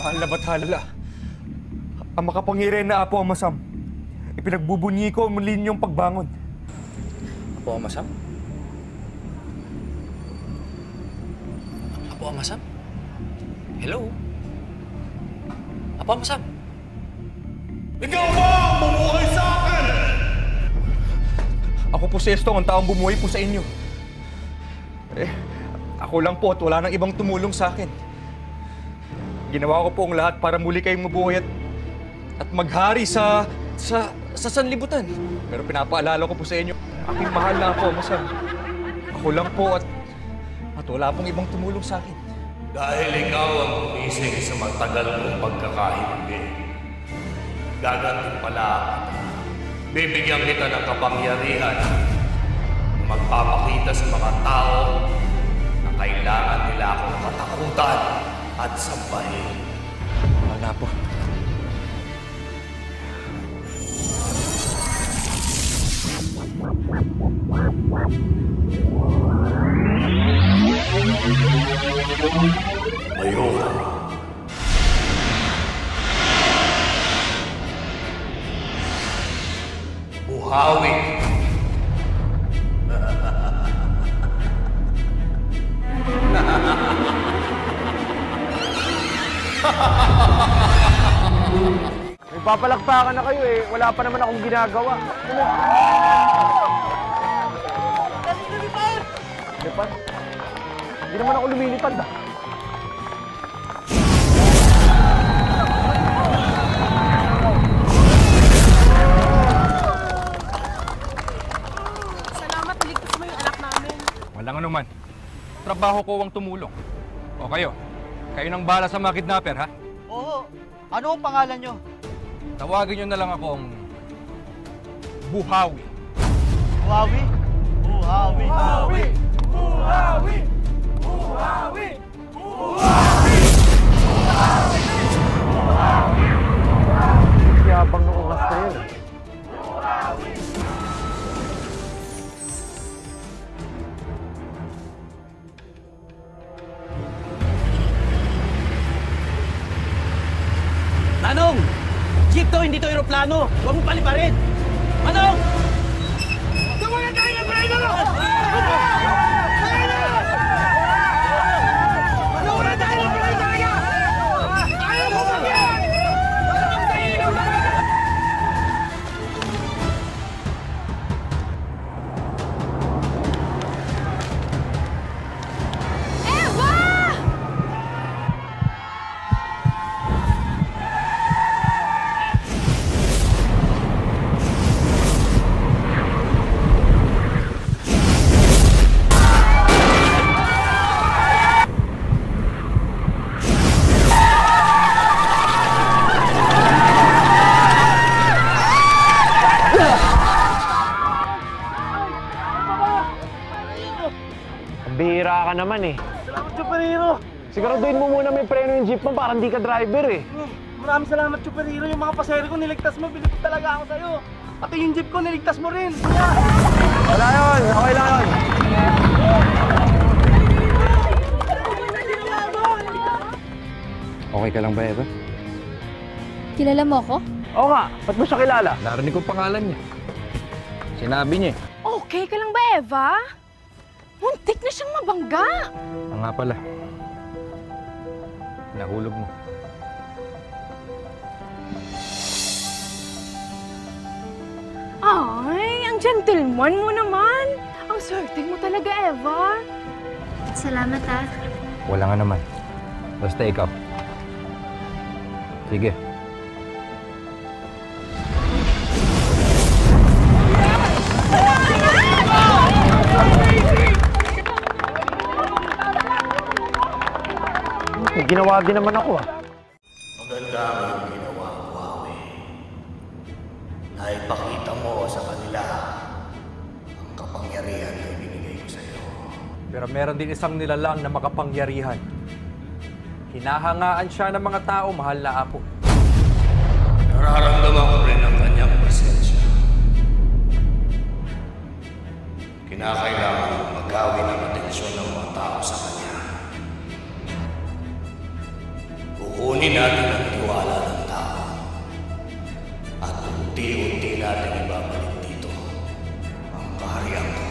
Mahal na bathala. Ang makapangyarihan na Apo Amasam. Ipinagbubunyi ko muli niyong pagbangon. Apo Amasam? Apo Amasam? Hello? Apo Amasam? Ikaw ba ang bumuhay sa akin? Ako po si Estong, ang taong bumuhay po sa inyo. Ako lang po at wala nang ibang tumulong sa akin. Ginawa ko po ang lahat para muli kayong mabuhay at maghari sa sanlibutan. Pero pinapaalala ko po sa inyo, aking mahal na Apo Amasam. Ako lang po at wala pong ibang tumulong sa akin. Dahil ikaw ang gumising sa matagal mong pagkakahimbi. Gaganting pala kita. Bibigyan kita ng kapangyarihan na magpapakita sa mga tao na kailangan nila akong katakutan at sambahin. Mahal na po. Ayoko. Buhawi. May papalakpakan na kayo eh. Wala pa naman akong ginagawa. Lipad? Hindi naman ako lumilipad ah. Salamat, niligtas mo yung anak namin. Walang anuman. Trabaho ko ang tumulong. O kayo, kayo nang bahala sa mga kidnapper, ha? Oo. Ano ang pangalan nyo? Tawagin nyo na lang akong Buhawi. Buhawi? Buhawi! Buhawi! Buhawi! Buhawi! Buhawi! Buhawi! Yabang ng ungas na yun. Manong! Jeep to, hindi to aeroplano! Huwag mo paliparin! Manong! Tawagan tayo ng preno! Tawagan tayo ng preno talaga! Ayaw mo mag-yan! Eva! Bihira ka naman eh. Salamat, Chuperino. Siguraduhin mo muna may preno yung jeep mo para hindi ka driver eh. Maraming salamat, Chuperino. Yung mga pasero ko, niligtas mo. Bilib talaga ako sa'yo. Pati yung jeep ko, niligtas mo rin. Wala yun. Okay lang yun. Okay ka lang ba, Eva? Kilala mo ako? Oo nga. Ba't mo siya kilala? Narinig ko pangalan niya. Sinabi niya. Okay ka lang ba, Eva? Muntik na siyang mabangga. Nga pala. Nahulog mo. Ay, ang gentleman mo naman. Ang swerte mo talaga, Eva. Salamat ah. Wala nga naman. Basta ikaw. Sige. May ginawa din naman ako ah. Maganda ang ginawa, Buhawi. Naipakita mo sa kanila ang kapangyarihan na ibinigay ko sa iyo. Pero meron din isang nilalang na makapangyarihan. Hinahangaan siya ng mga tao, mahal na Apo. Nararamdaman ko rin ang kanyang presensya. Kinakailangan magawin ang atensyon ng mga tao sa kanya. Kukunin natin ang tiwala ng tao. At unti-unti natin ibabalik dito ang kaharian ko.